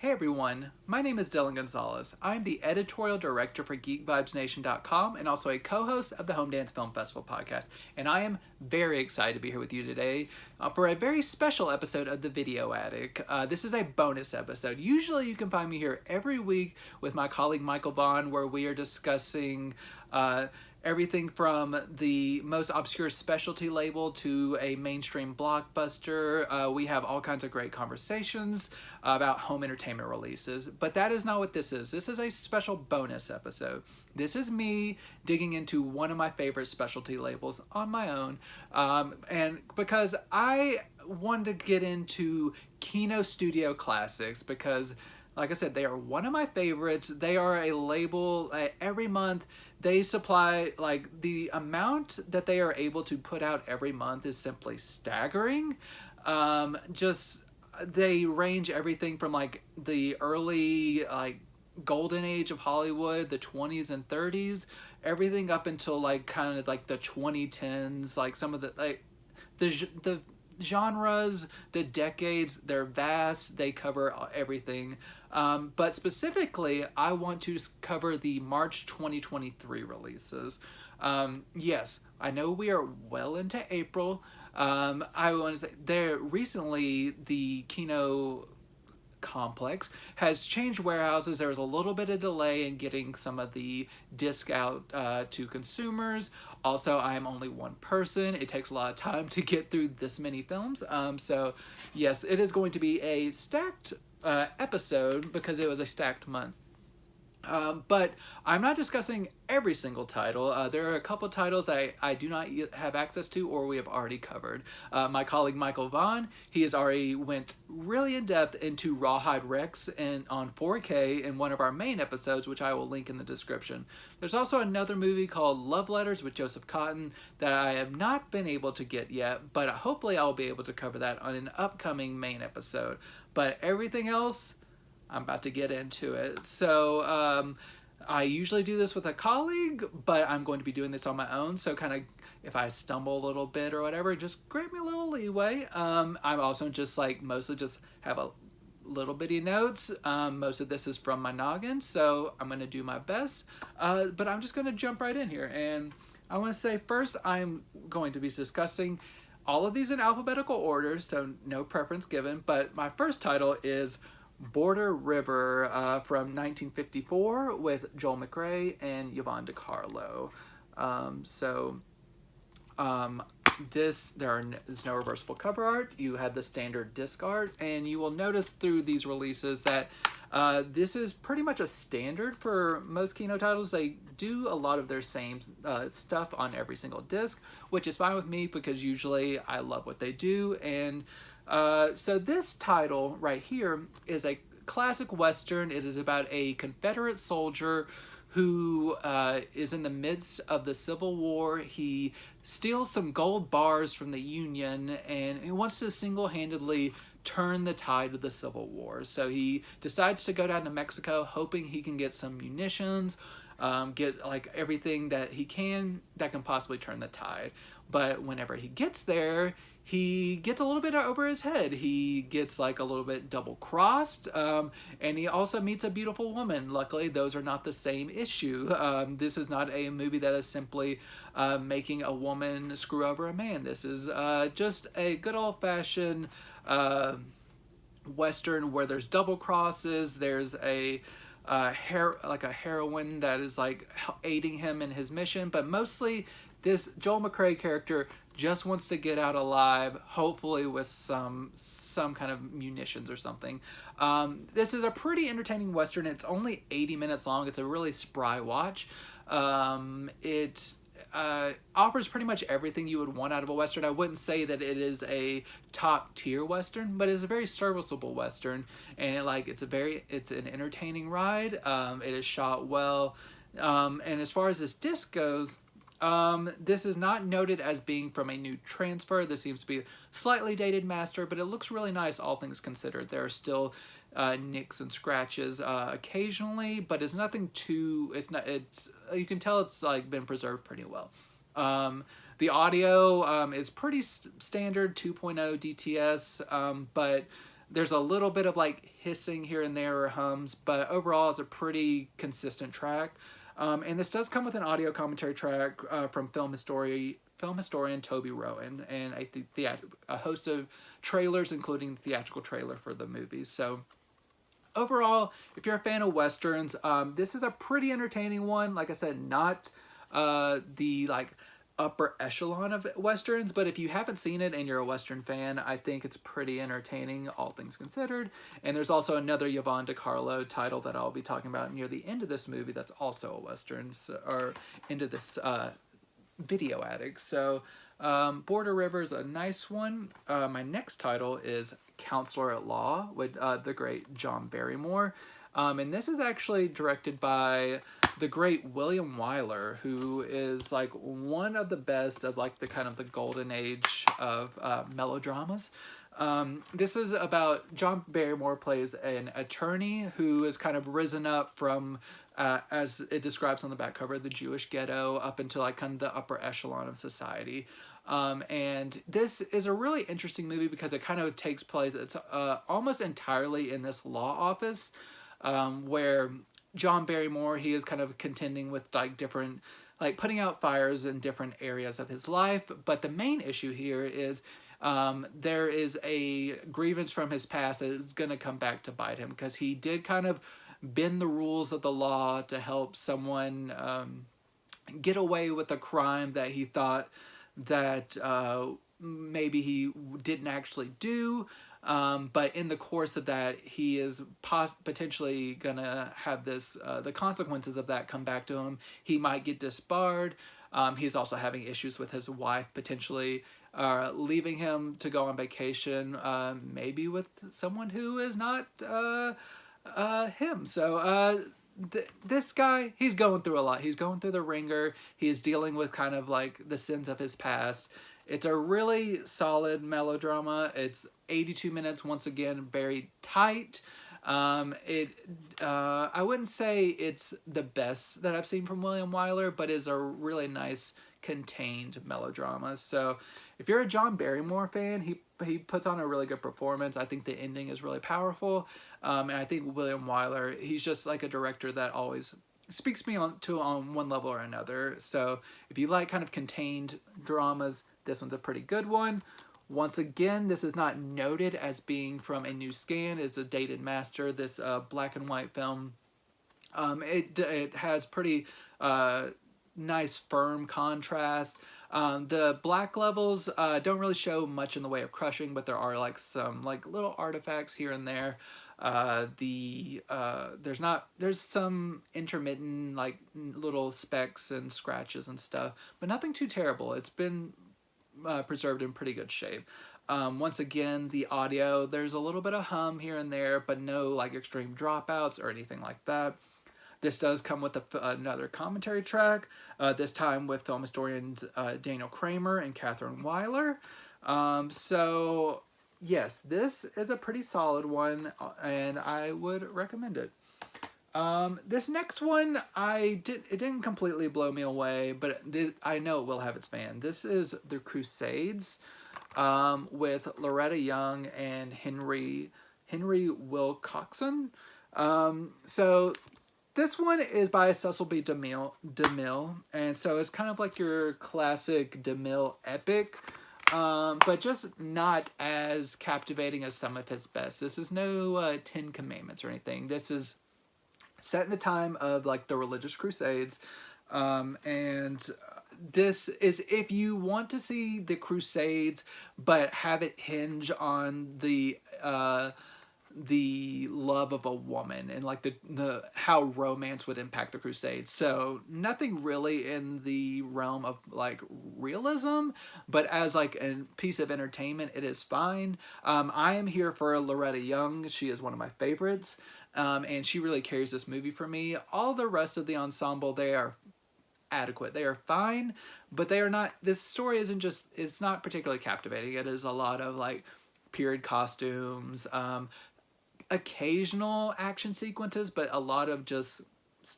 Hey everyone, my name is Dillon Gonzalez. I'm the editorial director for GeekVibesNation.com and also a co-host of the Home Dance Film Festival podcast. And I am very excited to be here with you today for a very special episode of The Video Attic. This is a bonus episode. Usually you can find me here every week with my colleague Michael Vaughn, where we are discussing everything from the most obscure specialty label to a mainstream blockbuster. We have all kinds of great conversations about home entertainment releases, but that is not what this is. This is a special bonus episode. This is me digging into one of my favorite specialty labels on my own, and because I wanted to get into Kino Studio Classics because, like I said, they are one of my favorites. They are a label every month. They supply, like, the amount that they are able to put out every month is simply staggering. They range everything from, like, the early, like, golden age of Hollywood, the 20s and 30s, everything up until, like, kind of, like, the 2010s, like, some of the, like, the genres, the decades, they're vast, they cover everything. But specifically, I want to cover the March 2023 releases. Yes, I know we are well into April. I want to say, recently, the Kino complex has changed warehouses. There was a little bit of delay in getting some of the disc out to consumers. Also, I am only one person. It takes a lot of time to get through this many films. So yes, it is going to be a stacked episode because it was a stacked month. But I'm not discussing every single title. There are a couple titles I do not have access to or we have already covered. My colleague Michael Vaughn, he has already went really in depth into Rawhide Rex on 4K in one of our main episodes, which I will link in the description. There's also another movie called Love Letters with Joseph Cotten that I have not been able to get yet, but hopefully I'll be able to cover that on an upcoming main episode. But everything else, I'm about to get into it. So I usually do this with a colleague, but I'm going to be doing this on my own. So kind of if I stumble a little bit or whatever, just grant me a little leeway. I'm also just like mostly just have a little bitty notes. Most of this is from my noggin, so I'm going to do my best. But I'm just going to jump right in here. And I want to say first, I'm going to be discussing all of these in alphabetical order, so no preference given. But my first title is Border River from 1954 with Joel McCrea and Yvonne DiCarlo. There's no reversible cover art. You have the standard disc art, and you will notice through these releases that this is pretty much a standard for most Kino titles. They do a lot of their same stuff on every single disc, which is fine with me because usually I love what they do. And so this title right here is a classic Western. It is about a Confederate soldier who is in the midst of the Civil War. He steals some gold bars from the Union, and he wants to single-handedly turn the tide of the Civil War. So he decides to go down to Mexico, hoping he can get some munitions, get like everything that he can that can possibly turn the tide. But whenever he gets there, he gets a little bit over his head. He gets like a little bit double-crossed, and he also meets a beautiful woman. Luckily, those are not the same issue. This is not a movie that is simply making a woman screw over a man. This is just a good old-fashioned Western where there's double crosses. There's a heroine that is like aiding him in his mission, but mostly this Joel McCrea character just wants to get out alive, hopefully with some kind of munitions or something. This is a pretty entertaining Western. It's only 80 minutes long. It's a really spry watch. It offers pretty much everything you would want out of a Western. I wouldn't say that it is a top tier Western, but it's a very serviceable Western, and it's an entertaining ride. It is shot well, and as far as this disc goes, this is not noted as being from a new transfer. This seems to be a slightly dated master, but it looks really nice, all things considered. There are still nicks and scratches occasionally, but it's nothing too. You can tell it's like been preserved pretty well. The audio is pretty standard 2.0 DTS, but There's a little bit of like hissing here and there or hums, but overall it's a pretty consistent track. And this does come with an audio commentary track from film historian Toby Rowan, and a host of trailers, including the theatrical trailer for the movie. So overall, if you're a fan of westerns, this is a pretty entertaining one. Like I said, not the like upper echelon of westerns, but if you haven't seen it and you're a western fan, I think it's pretty entertaining, all things considered. And there's also another Yvonne DiCarlo title that I'll be talking about near the end of this movie that's also a western, or into this Video Addict. So Border River is a nice one. My next title is Counselor at Law with the great John Barrymore. And this is actually directed by the great William Wyler, who is like one of the best of like the kind of the golden age of melodramas. This is about John Barrymore plays an attorney who is kind of risen up from, as it describes on the back cover, the Jewish ghetto up into like kind of the upper echelon of society. And this is a really interesting movie because it kind of takes place, it's almost entirely in this law office, where John Barrymore, he is kind of contending with like different, like putting out fires in different areas of his life. But the main issue here is there is a grievance from his past that is going to come back to bite him, because he did kind of bend the rules of the law to help someone get away with a crime that he thought that maybe he didn't actually do. But in the course of that, he is potentially going to have this, the consequences of that come back to him. He might get disbarred. He's also having issues with his wife potentially leaving him to go on vacation, maybe with someone who is not him. So this guy, he's going through a lot. He's going through the ringer. He's dealing with kind of like the sins of his past. It's a really solid melodrama. It's 82 minutes, once again, very tight. I wouldn't say it's the best that I've seen from William Wyler, but is a really nice contained melodrama. So if you're a John Barrymore fan, he puts on a really good performance. I think the ending is really powerful. And I think William Wyler, he's just like a director that always speaks me on one level or another. So if you like kind of contained dramas, this one's a pretty good one. Once again, this is not noted as being from a new scan. It's a dated master, this black and white film. It has pretty nice firm contrast. The black levels don't really show much in the way of crushing, but there are like some like little artifacts here and there. There's some intermittent like little specks and scratches and stuff, but nothing too terrible. It's been preserved in pretty good shape. Once again, the audio, there's a little bit of hum here and there, but no like extreme dropouts or anything like that. This does come with another commentary track, this time with film historians Daniel Kramer and Catherine Weiler. So yes, this is a pretty solid one, and I would recommend it. This next one, it didn't completely blow me away, but I know it will have its fan. This is The Crusades, with Loretta Young and Henry Wilcoxon. So this one is by Cecil B. DeMille, and so it's kind of like your classic DeMille epic, but just not as captivating as some of his best. This is no Ten Commandments or anything. This is set in the time of like the religious crusades, and this is, if you want to see the Crusades but have it hinge on the love of a woman and like the how romance would impact the Crusades. So nothing really in the realm of like realism, but as like a piece of entertainment, it is fine. I am here for Loretta Young. She is one of my favorites. And she really carries this movie for me. All the rest of the ensemble, they are adequate. They are fine, but they are not, this story isn't just, it's not particularly captivating. It is a lot of like period costumes, occasional action sequences, but a lot of just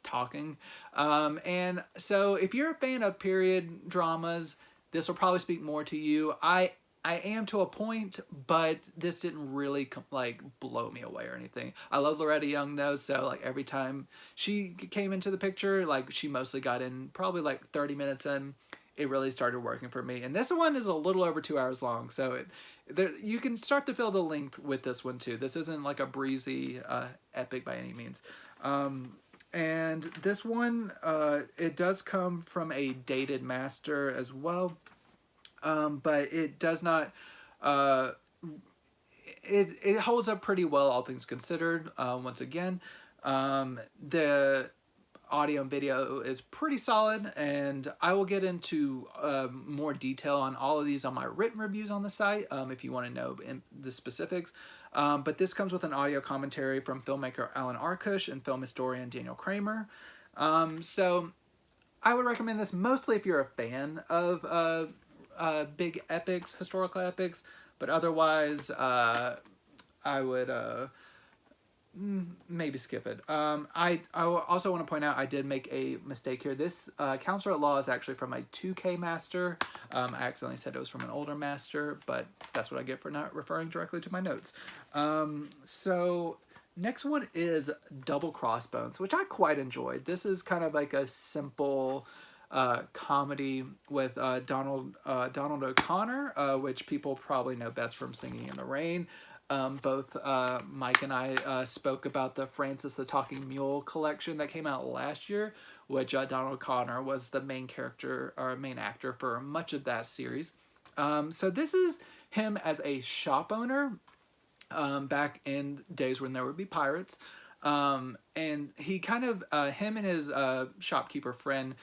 talking. And so if you're a fan of period dramas, this will probably speak more to you. I I am to a point, but this didn't really like blow me away or anything. I love Loretta Young though, so like every time she came into the picture, like she mostly got in probably like 30 minutes in. It really started working for me. And this one is a little over 2 hours long, so you can start to feel the length with this one too. This isn't like a breezy epic by any means. And this one, it does come from a dated master as well, but it does not. It holds up pretty well, all things considered. Once again, the audio and video is pretty solid, and I will get into more detail on all of these on my written reviews on the site if you want to know the specifics. But this comes with an audio commentary from filmmaker Alan Arkush and film historian Daniel Kramer. So I would recommend this mostly if you're a fan of big epics, historical epics, but otherwise I would maybe skip it. I also want to point out I did make a mistake here. This Counsellor at Law is actually from a 2K master. I accidentally said it was from an older master, but that's what I get for not referring directly to my notes. So next one is Double Crossbones, which I quite enjoyed. This is kind of like a simple comedy with Donald O'Connor, which people probably know best from Singing in the Rain. Both Mike and I spoke about the Francis the Talking Mule collection that came out last year, which Donald O'Connor was the main character or main actor for much of that series. So this is him as a shop owner back in days when there would be pirates. And he kind of, him and his shopkeeper friend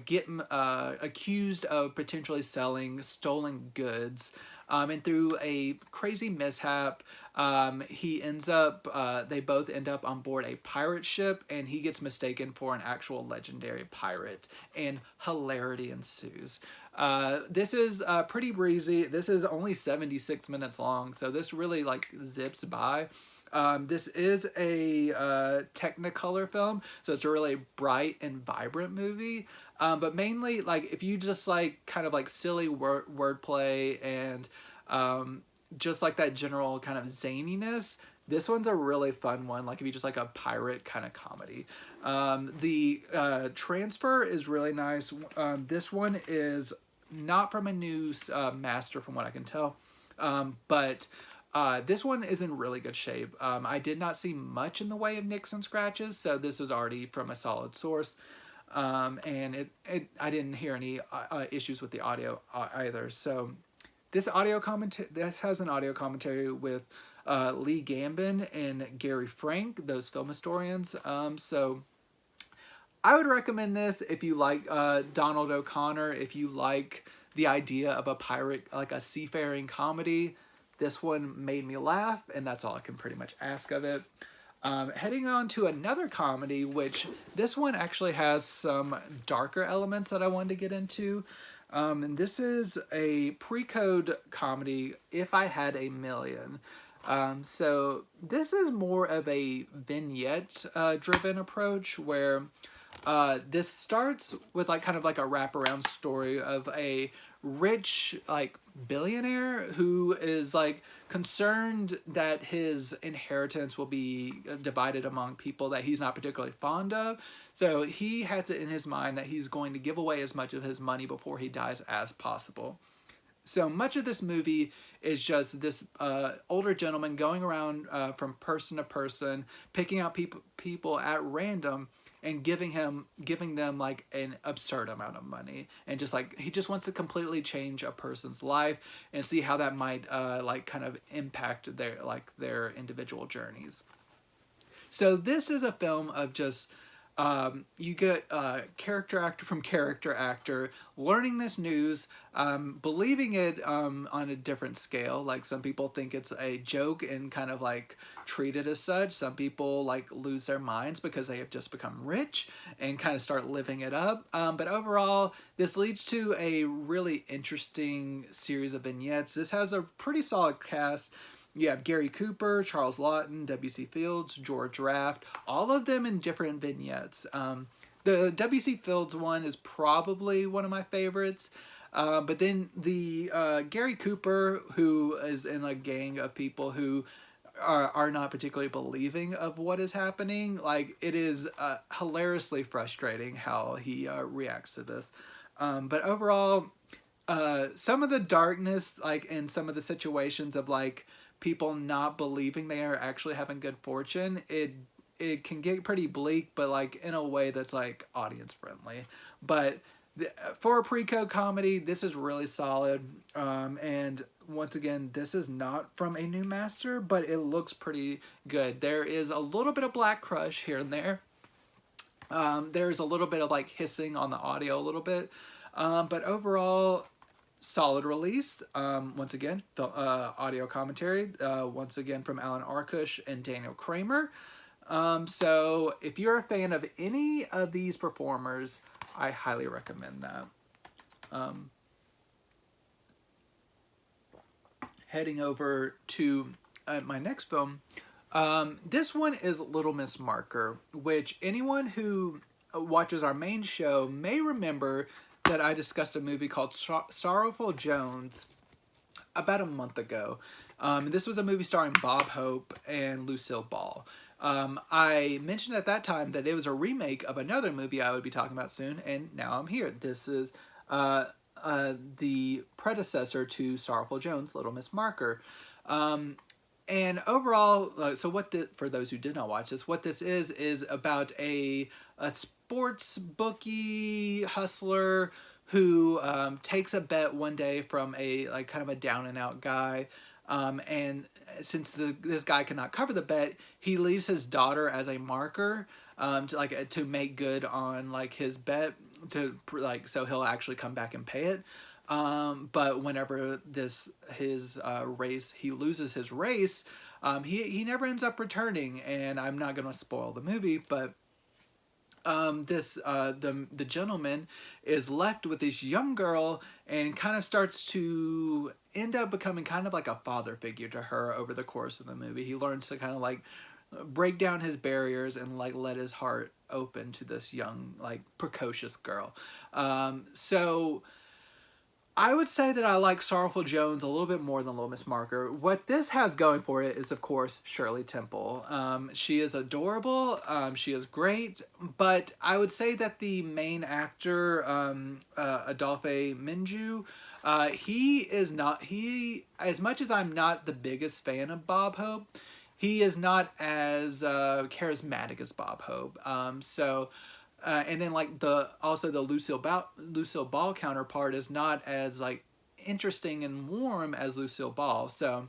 get accused of potentially selling stolen goods. And through a crazy mishap, he ends up, they both end up on board a pirate ship, and he gets mistaken for an actual legendary pirate, and hilarity ensues. This is pretty breezy. This is only 76 minutes long, so this really like zips by. This is a Technicolor film, so it's a really bright and vibrant movie. But mainly, like, if you just like kind of like silly wordplay and just like that general kind of zaniness, this one's a really fun one. Like if you just like a pirate kind of comedy. The transfer is really nice. This one is not from a new master, from what I can tell, but this one is in really good shape. I did not see much in the way of nicks and scratches, so this was already from a solid source. And I didn't hear any issues with the audio either. So this has an audio commentary with Lee Gambin and Gary Frank, those film historians. So I would recommend this if you like Donald O'Connor, if you like the idea of a pirate, like a seafaring comedy. This one made me laugh, and that's all I can pretty much ask of it. Heading on to another comedy, which this one actually has some darker elements that I wanted to get into. And this is a pre-code comedy, If I Had a Million. So this is more of a vignette driven approach, where this starts with like kind of like a wraparound story of a rich like billionaire who is like concerned that his inheritance will be divided among people that he's not particularly fond of. So he has it in his mind that he's going to give away as much of his money before he dies as possible. So much of this movie is just this older gentleman going around from person to person, picking out people at random and giving them like an absurd amount of money, and just like he just wants to completely change a person's life and see how that might like kind of impact their individual journeys. So this is a film of just you get character actor from character actor learning this news, believing it on a different scale. Like some people think it's a joke and kind of like treat it as such. Some people like lose their minds because they have just become rich and kind of start living it up. But overall, this leads to a really interesting series of vignettes. This has a pretty solid cast. You have Gary Cooper, Charles Laughton, W.C. Fields, George Raft, all of them in different vignettes. The W.C. Fields one is probably one of my favorites. But then the Gary Cooper, who is in a gang of people who are not particularly believing of what is happening. Like, it is hilariously frustrating how he reacts to this. But overall, some of the darkness, like in some of the situations of like people not believing they are actually having good fortune, it can get pretty bleak, but like in a way that's like audience friendly. But for a pre-code comedy, this is really solid. And once again, this is not from a new master, but it looks pretty good. There is a little bit of Black Crush here and there. There's a little bit of like hissing on the audio a little bit. But overall, solid release. Once again, the audio commentary, once again from Alan Arkush and Daniel Kramer. So if you're a fan of any of these performers, I highly recommend that. Heading over to my next film. This one is Little Miss Marker, which anyone who watches our main show may remember that I discussed a movie called Sorrowful Jones about a month ago. This was a movie starring Bob Hope and Lucille Ball. I mentioned at that time that it was a remake of another movie I would be talking about soon, and now I'm here. This is the predecessor to Sorrowful Jones, Little Miss Marker. And overall, so for those who did not watch this, what this is about a sports bookie hustler who takes a bet one day from a like kind of a down and out guy. And since this guy cannot cover the bet, he leaves his daughter as a marker to make good on like his bet so he'll actually come back and pay it. But whenever his race, he loses his race, he never ends up returning. And I'm not going to spoil the movie, but the gentleman is left with this young girl and kind of starts to end up becoming kind of like a father figure to her over the course of the movie. He learns to kind of like break down his barriers and like let his heart open to this young, like precocious girl. So I would say that I like Sorrowful Jones a little bit more than Little Miss Marker. What this has going for it is, of course, Shirley Temple. She is adorable. She is great. But I would say that the main actor, Adolphe Menjou, as much as I'm not the biggest fan of Bob Hope, he is not as charismatic as Bob Hope. And then like the Lucille Ball counterpart is not as like interesting and warm as Lucille Ball. So,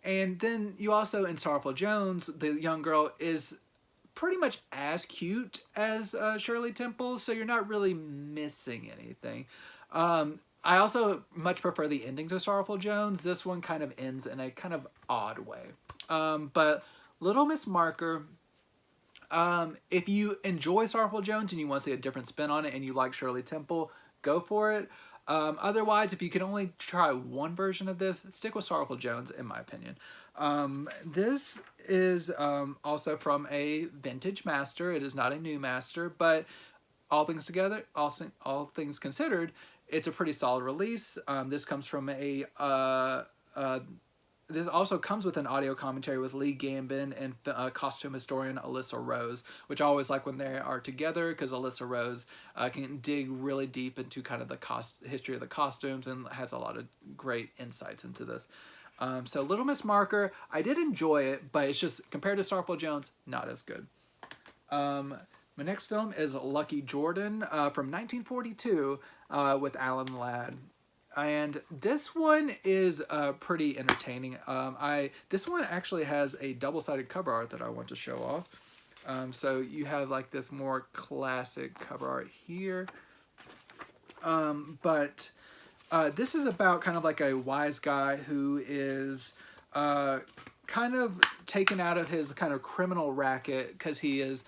and then you also in Sorrowful Jones, the young girl is pretty much as cute as Shirley Temple, so you're not really missing anything. I also much prefer the ending to Sorrowful Jones. This one kind of ends in a kind of odd way. But Little Miss Marker, if you enjoy Sorrowful Jones and you want to see a different spin on it and you like Shirley Temple, go for it. Otherwise, if you can only try one version of this, stick with Sorrowful Jones, in my opinion. This is also from a vintage master. It is not a new master, but all things considered, it's a pretty solid release. This comes from this also comes with an audio commentary with Lee Gambin and costume historian Alyssa Rose, which I always like when they are together because Alyssa Rose can dig really deep into kind of the history of the costumes and has a lot of great insights into this. So Little Miss Marker, I did enjoy it, but it's just, compared to Sorrowful Jones, not as good. My next film is Lucky Jordan from 1942 with Alan Ladd. And this one is pretty entertaining. This one actually has a double-sided cover art that I want to show off. So you have like this more classic cover art here. But this is about kind of like a wise guy who is kind of taken out of his kind of criminal racket because he is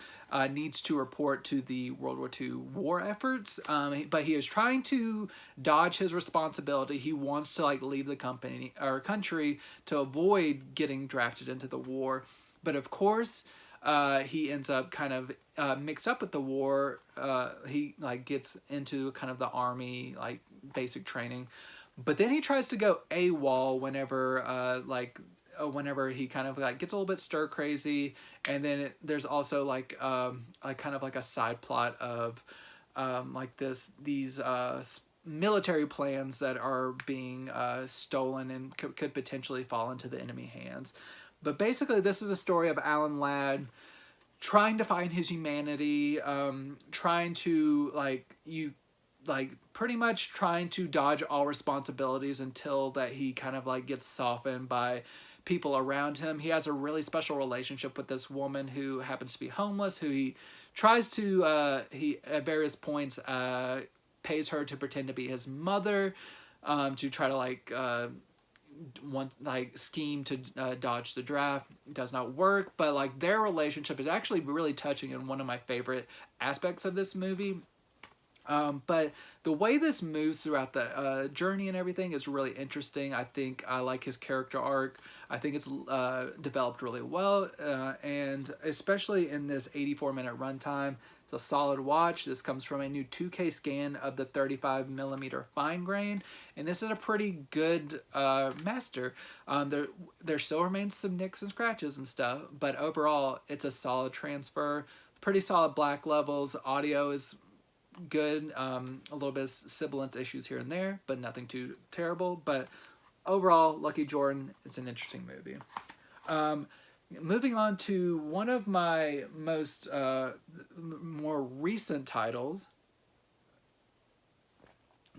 needs to report to the World War II war efforts, but he is trying to dodge his responsibility. He wants to like leave the country to avoid getting drafted into the war, but of course he ends up kind of mixed up with the war. He like gets into kind of the army like basic training. But then he tries to go AWOL whenever he kind of like gets a little bit stir crazy, and then there's also like a kind of like a side plot of like these military plans that are being stolen and could potentially fall into the enemy hands. But basically, this is a story of Alan Ladd trying to find his humanity, trying to pretty much trying to dodge all responsibilities until that he kind of like gets softened by people around him. He has a really special relationship with this woman who happens to be homeless, who he tries to he at various points pays her to pretend to be his mother, to try to scheme to dodge the draft. It does not work, but like their relationship is actually really touching and one of my favorite aspects of this movie. But the way this moves throughout the journey and everything is really interesting. I think I like his character arc. I think it's developed really well, and especially in this 84-minute runtime, it's a solid watch. This comes from a new 2K scan of the 35mm fine grain, and this is a pretty good master. There still remains some nicks and scratches and stuff, but overall, it's a solid transfer. Pretty solid black levels. Audio is good, a little bit of sibilance issues here and there, but nothing too terrible. But overall, Lucky Jordan, it's an interesting movie. Moving on to one of my most more recent titles,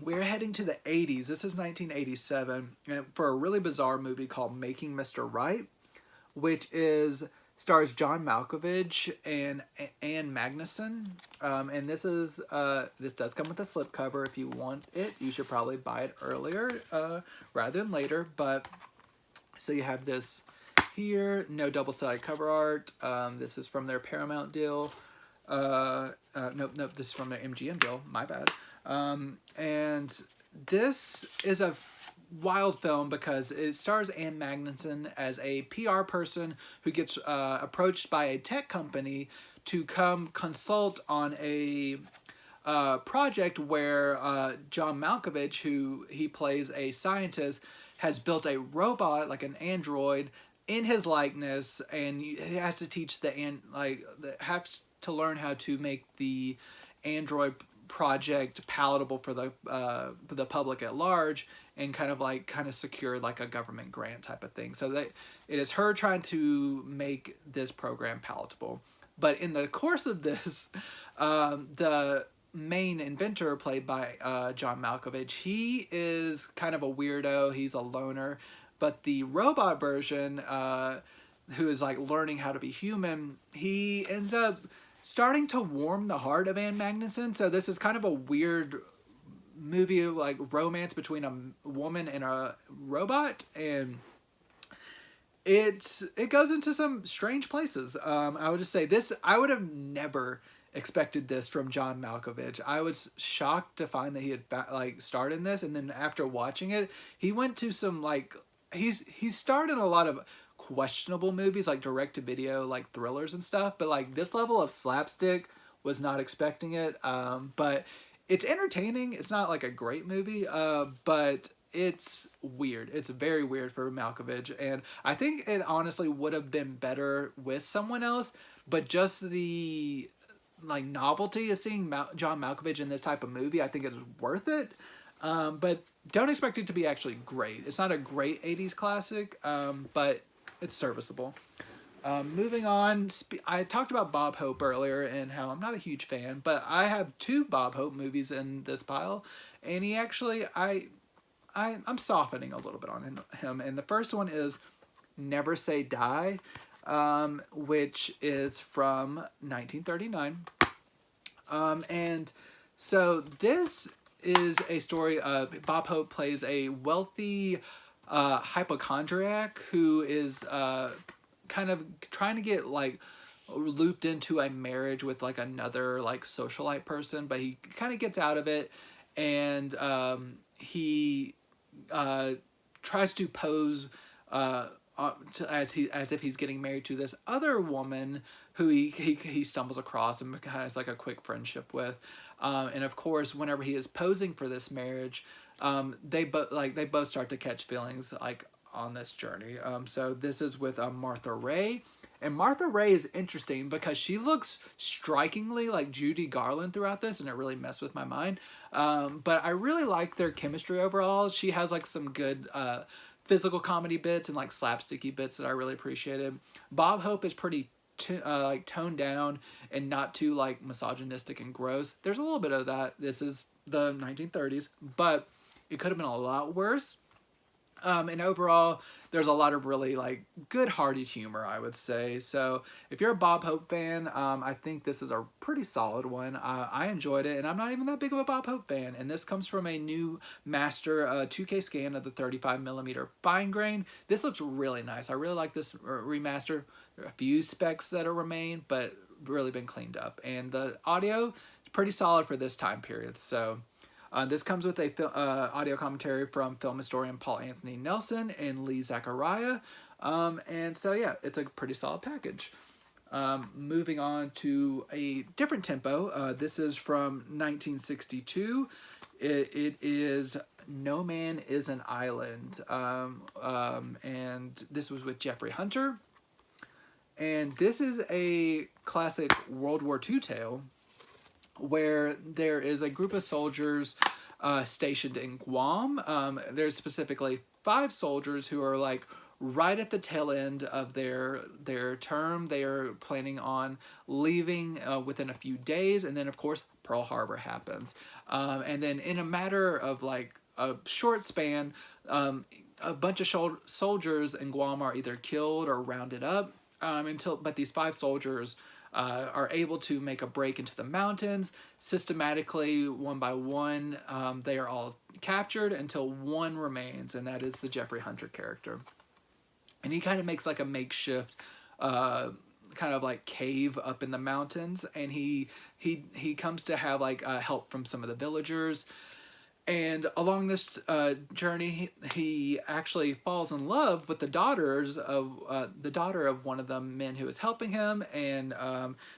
we're heading to the 80s. This is 1987, and for a really bizarre movie called Making Mr. Right, which stars John Malkovich and Anne Magnuson, and this does come with a slipcover. If you want it, you should probably buy it earlier rather than later. But so you have this here, no double-sided cover art. This is from their Paramount deal. Nope, this is from their MGM deal. My bad. And this is a wild film because it stars Anne Magnuson as a PR person who gets approached by a tech company to come consult on a project where John Malkovich, who he plays a scientist, has built a robot, like an android, in his likeness, and he has to teach has to learn how to make the android project palatable for the public at large, and kind of secure like a government grant type of thing. So that it is her trying to make this program palatable. But in the course of this, the main inventor, played by John Malkovich, he is kind of a weirdo. He's a loner. But the robot version, who is like learning how to be human, he ends up starting to warm the heart of Anne Magnuson. So this is kind of a weird movie, like romance between a woman and a robot, and it goes into some strange places. I would just say this, I would have never expected this from John Malkovich. I was shocked to find that he had starred in this, and then after watching it, he went to some he's starred in a lot of questionable movies, like direct-to-video, like thrillers and stuff, but like this level of slapstick, was not expecting it. But it's entertaining. It's not like a great movie, but it's weird. It's very weird for Malkovich, and I think it honestly would have been better with someone else, but just the novelty of seeing John Malkovich in this type of movie, I think it's worth it. But don't expect it to be actually great. It's not a great 80s classic, but it's serviceable. Moving on, I talked about Bob Hope earlier and how I'm not a huge fan, but I have 2 Bob Hope movies in this pile, and he actually, I'm softening a little bit on him, and the first one is Never Say Die, which is from 1939, and so this is a story of Bob Hope plays a wealthy hypochondriac who is kind of trying to get looped into a marriage with another socialite person, but he kind of gets out of it, and he tries to pose as if he's getting married to this other woman who he stumbles across and has like a quick friendship with, and of course whenever he is posing for this marriage, they both start to catch feelings like on this journey. So this is with Martha Ray. And Martha Ray is interesting because she looks strikingly like Judy Garland throughout this, and it really messed with my mind. But I really like their chemistry overall. She has like some good physical comedy bits and like slapsticky bits that I really appreciated. Bob Hope is pretty like toned down and not too like misogynistic and gross. There's a little bit of that. This is the 1930s, but it could have been a lot worse. And overall, there's a lot of really like good hearty humor, I would say. So if you're a Bob Hope fan, I think this is a pretty solid one. I enjoyed it, and I'm not even that big of a Bob Hope fan. And this comes from a new master 2K scan of the 35mm fine grain. This looks really nice. I really like this remaster. There are a few specs that remain, but really been cleaned up. And the audio is pretty solid for this time period. So this comes with a audio commentary from film historian Paul Anthony Nelson and Lee Zachariah. And so, yeah, it's a pretty solid package. Moving on to a different tempo. This is from 1962. It is No Man is an Island. And this was with Jeffrey Hunter. And this is a classic World War II tale, where there is a group of soldiers stationed in Guam. There's specifically 5 soldiers who are like right at the tail end of their term. They are planning on leaving within a few days, and then of course Pearl Harbor happens. And then in a matter of like a short span, a bunch of soldiers in Guam are either killed or rounded up. But these 5 soldiers are able to make a break into the mountains. Systematically, one by one, they are all captured until one remains, and that is the Jeffrey Hunter character. And he kind of makes like a makeshift kind of like cave up in the mountains, and he comes to have like help from some of the villagers. And along this journey, he actually falls in love with the daughter of one of the men who is helping him, and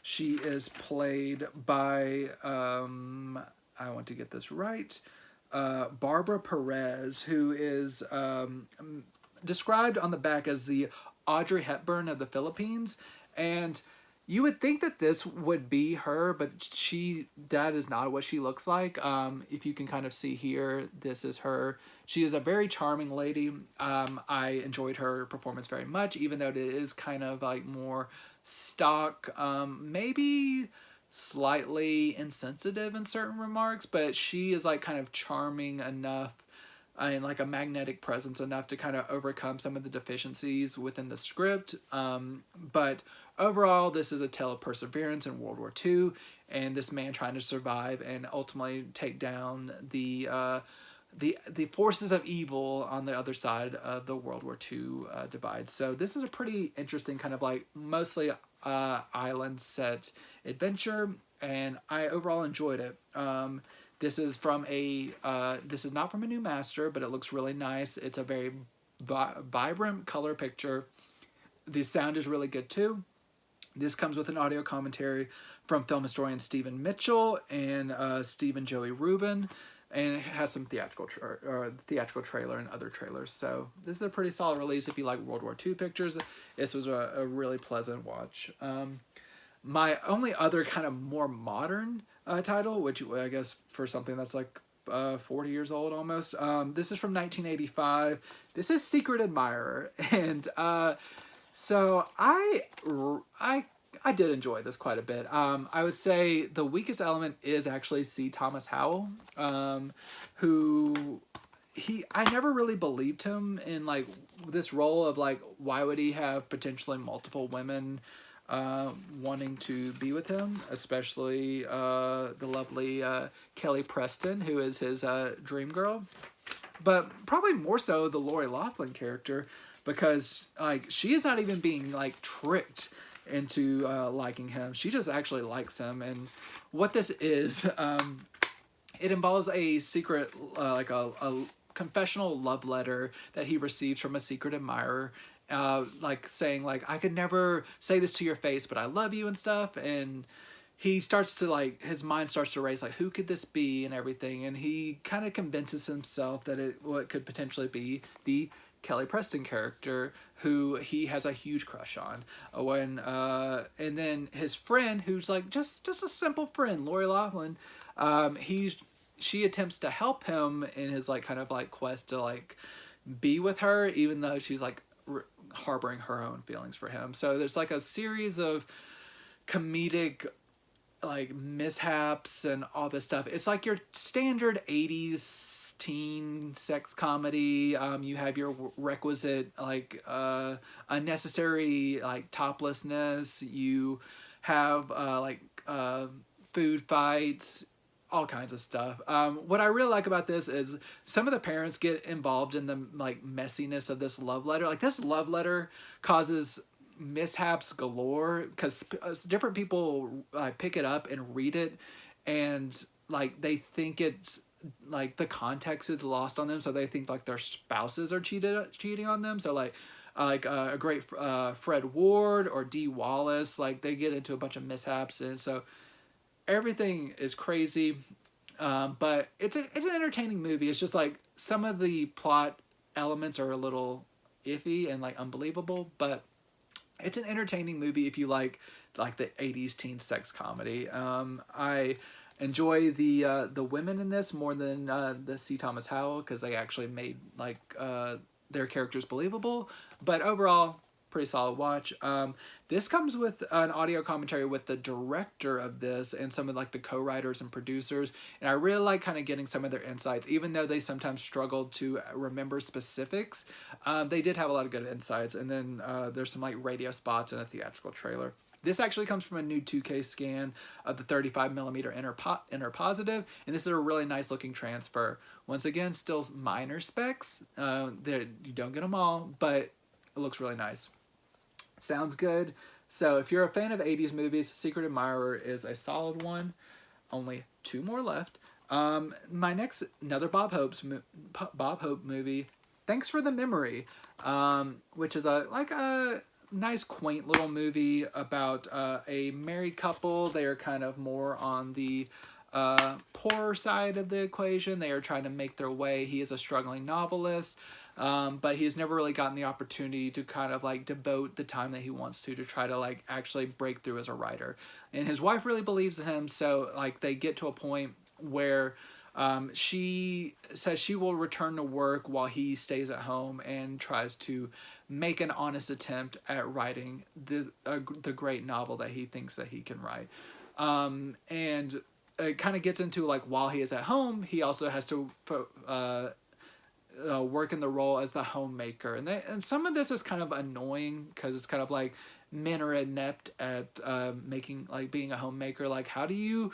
she is played by I want to get this right, Barbara Perez, who is described on the back as the Audrey Hepburn of the Philippines. And you would think that this would be her, but that is not what she looks like. If you can kind of see here, this is her. She is a very charming lady. I enjoyed her performance very much, even though it is kind of like more stock, maybe slightly insensitive in certain remarks, but she is like kind of charming enough and like a magnetic presence enough to kind of overcome some of the deficiencies within the script. But overall, this is a tale of perseverance in World War II, and this man trying to survive and ultimately take down the forces of evil on the other side of the World War II divide. So this is a pretty interesting kind of like mostly island set adventure, and I overall enjoyed it. This is this is not from a new master, but it looks really nice. It's a very vibrant color picture. The sound is really good too. This comes with an audio commentary from film historian Stephen Mitchell and Stephen Joey Rubin, and it has some theatrical trailer and other trailers. So this is a pretty solid release if you like World War II pictures. This was a really pleasant watch. My only other kind of more modern title, which I guess for something that's like 40 years old almost, this is from 1985. This is Secret Admirer, and so I did enjoy this quite a bit. I would say the weakest element is actually C. Thomas Howell, who I never really believed him in like this role of like, why would he have potentially multiple women wanting to be with him, especially the lovely Kelly Preston, who is his dream girl, but probably more so the Lori Loughlin character, because like she is not even being like tricked into liking him. She just actually likes him. And what this is, it involves a secret like a confessional love letter that he receives from a secret admirer, like saying like, I could never say this to your face, but I love you and stuff. And he starts to like, his mind starts to race like, who could this be and everything. And he kind of convinces himself that what could potentially be the Kelly Preston character, who he has a huge crush on. And then his friend, who's like just a simple friend, Lori Loughlin, she attempts to help him in his like kind of like quest to like be with her, even though she's like harboring her own feelings for him. So there's like a series of comedic like mishaps and all this stuff. It's like your standard 80s teen sex comedy. You have your requisite like unnecessary like toplessness. You have food fights, all kinds of stuff. What I really like about this is some of the parents get involved in the like messiness of this love letter. Like this love letter causes mishaps galore because different people pick it up and read it, and like they think it's like the context is lost on them, so they think like their spouses are cheating on them. So like a great Fred Ward or Dee Wallace, like they get into a bunch of mishaps, and so everything is crazy. But it's an entertaining movie. It's just like some of the plot elements are a little iffy and like unbelievable, but it's an entertaining movie if you like the 80s teen sex comedy. I enjoy the women in this more than the C. Thomas Howell, because they actually made like their characters believable. But overall, pretty solid watch. This comes with an audio commentary with the director of this and some of like the co-writers and producers, and I really like kind of getting some of their insights, even though they sometimes struggled to remember specifics. They did have a lot of good insights, and then there's some like radio spots and a theatrical trailer. This actually comes from a new 2K scan of the 35mm inner positive, and this is a really nice looking transfer. Once again, still minor specs. You don't get them all, but it looks really nice. Sounds good. So if you're a fan of 80s movies, Secret Admirer is a solid one. Only 2 more left. My next, another Bob Hope movie, Thanks for the Memory, which is a nice quaint little movie about a married couple. They are kind of more on the poorer side of the equation. They are trying to make their way. He is a struggling novelist, but he's never really gotten the opportunity to kind of like devote the time that he wants to try to like actually break through as a writer. And his wife really believes in him, so like they get to a point where she says she will return to work while he stays at home and tries to make an honest attempt at writing the great novel that he thinks that he can write. And it kind of gets into like while he is at home, he also has to work in the role as the homemaker, and some of this is kind of annoying because it's kind of like men are inept at being a homemaker. Like, how do you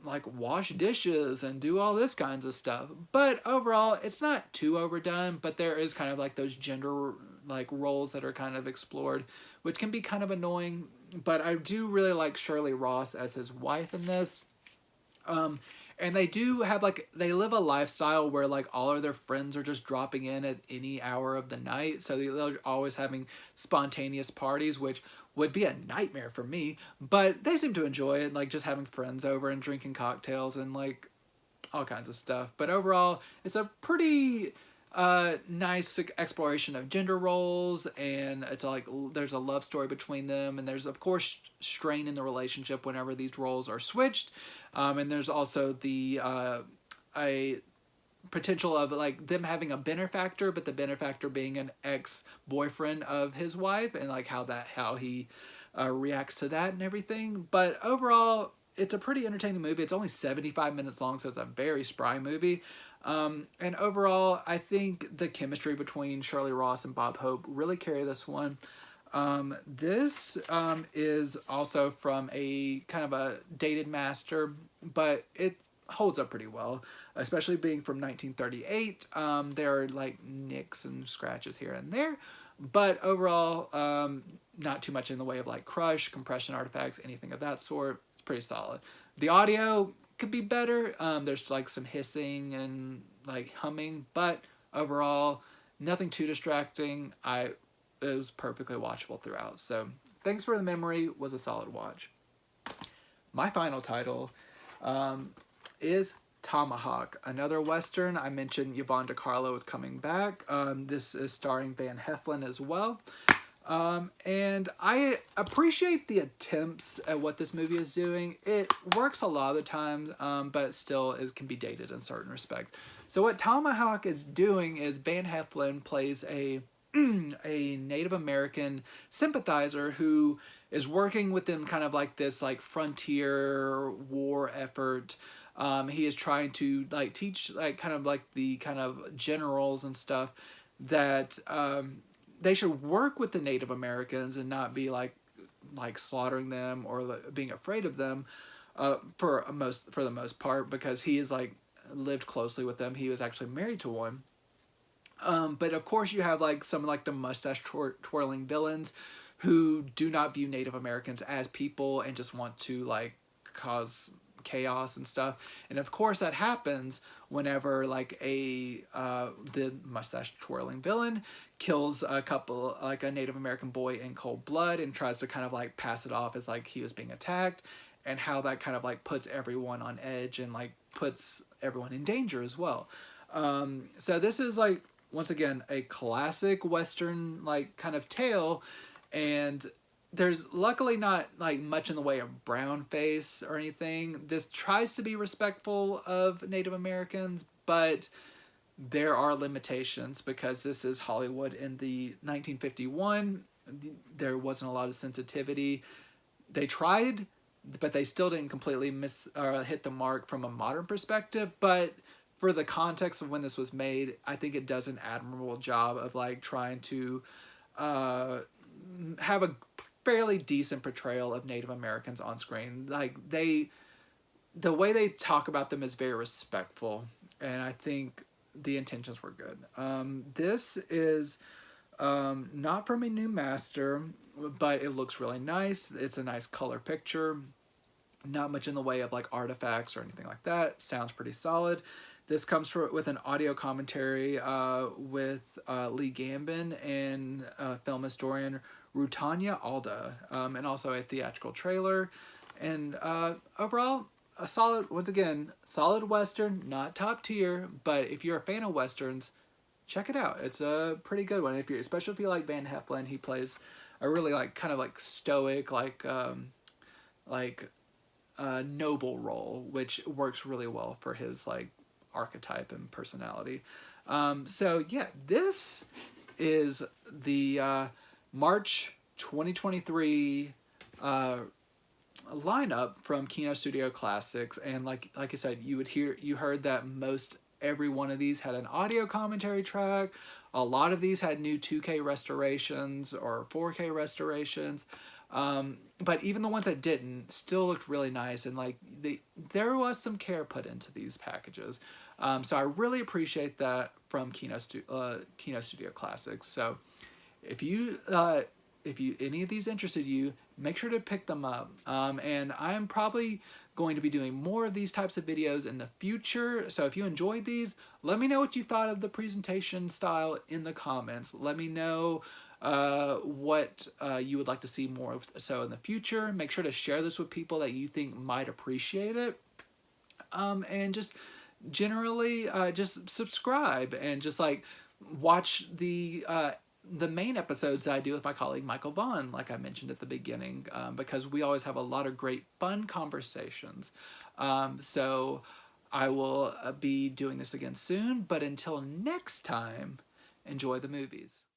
like wash dishes and do all this kinds of stuff? But overall, it's not too overdone, but there is kind of like those gender like roles that are kind of explored, which can be kind of annoying. But I do really like Shirley Ross as his wife in this. And they do have they live a lifestyle where like all of their friends are just dropping in at any hour of the night. So they're always having spontaneous parties, which would be a nightmare for me, but they seem to enjoy it, like just having friends over and drinking cocktails and like all kinds of stuff. But overall, it's a pretty nice exploration of gender roles, and it's like there's a love story between them, and there's of course strain in the relationship whenever these roles are switched, and there's also the a potential of like them having a benefactor, but the benefactor being an ex-boyfriend of his wife, and like how he reacts to that and everything. But overall, it's a pretty entertaining movie. It's only 75 minutes long, so it's a very spry movie. And overall, I think the chemistry between Shirley Ross and Bob Hope really carry this one. This is also from a kind of a dated master, but it holds up pretty well, especially being from 1938. There are like nicks and scratches here and there, but overall, not too much in the way of like crush, compression artifacts, anything of that sort. It's pretty solid. The audio could be better. There's like some hissing and like humming, but overall, Nothing too distracting. It was perfectly watchable throughout. So Thanks for the Memory was a solid watch. My final title is Tomahawk, another Western. I mentioned Yvonne DiCarlo is coming back. This is starring Van Heflin as well. And I appreciate the attempts at what this movie is doing. It works a lot of the time, but still it can be dated in certain respects. So what Tomahawk is doing is Van Heflin plays a Native American sympathizer who is working within kind of like this like frontier war effort. He is trying to like teach like kind of like the kind of generals and stuff that they should work with the Native Americans and not be like slaughtering them or being afraid of them for the most part, because he is like lived closely with them. He was actually married to one. But of course you have like some like the mustache twirling villains who do not view Native Americans as people and just want to like cause chaos and stuff. And of course that happens whenever like the mustache twirling villain kills a Native American boy in cold blood and tries to kind of like pass it off as like he was being attacked, and how that kind of like puts everyone on edge and like puts everyone in danger as well. So this is like, once again, a classic Western like kind of tale, and there's luckily not like much in the way of brown face or anything. This tries to be respectful of Native Americans, but there are limitations because this is Hollywood in the 1951. There wasn't a lot of sensitivity. They tried, but they still didn't completely hit the mark from a modern perspective. But for the context of when this was made, I think it does an admirable job of like trying to have a fairly decent portrayal of Native Americans on screen. Like the way they talk about them is very respectful, and I think the intentions were good. This is not from a new master, but it looks really nice. It's a nice color picture. Not much in the way of like artifacts or anything like that. Sounds pretty solid. This comes with an audio commentary with Lee Gambin and film historian Rutanya Alda, and also a theatrical trailer. And overall, a solid, once again, solid Western, not top tier, but if you're a fan of Westerns, check it out. It's a pretty good one. Especially if you like Van Heflin, he plays a really like kind of like stoic, noble role, which works really well for his like archetype and personality. So yeah, this is the March 2023 lineup from Kino Studio Classics, and like I said, you heard that most every one of these had an audio commentary track. A lot of these had new 2K restorations or 4K restorations. But even the ones that didn't still looked really nice, and like there was some care put into these packages. So I really appreciate that from Kino Studio Classics. So if any of these interested you, make sure to pick them up. And I am probably going to be doing more of these types of videos in the future. So if you enjoyed these, let me know what you thought of the presentation style in the comments. Let me know what you would like to see more of so in the future. Make sure to share this with people that you think might appreciate it. And just generally just subscribe and just like watch the main episodes that I do with my colleague Michael Vaughn, like I mentioned at the beginning, because we always have a lot of great fun conversations. So I will be doing this again soon, but until next time, enjoy the movies.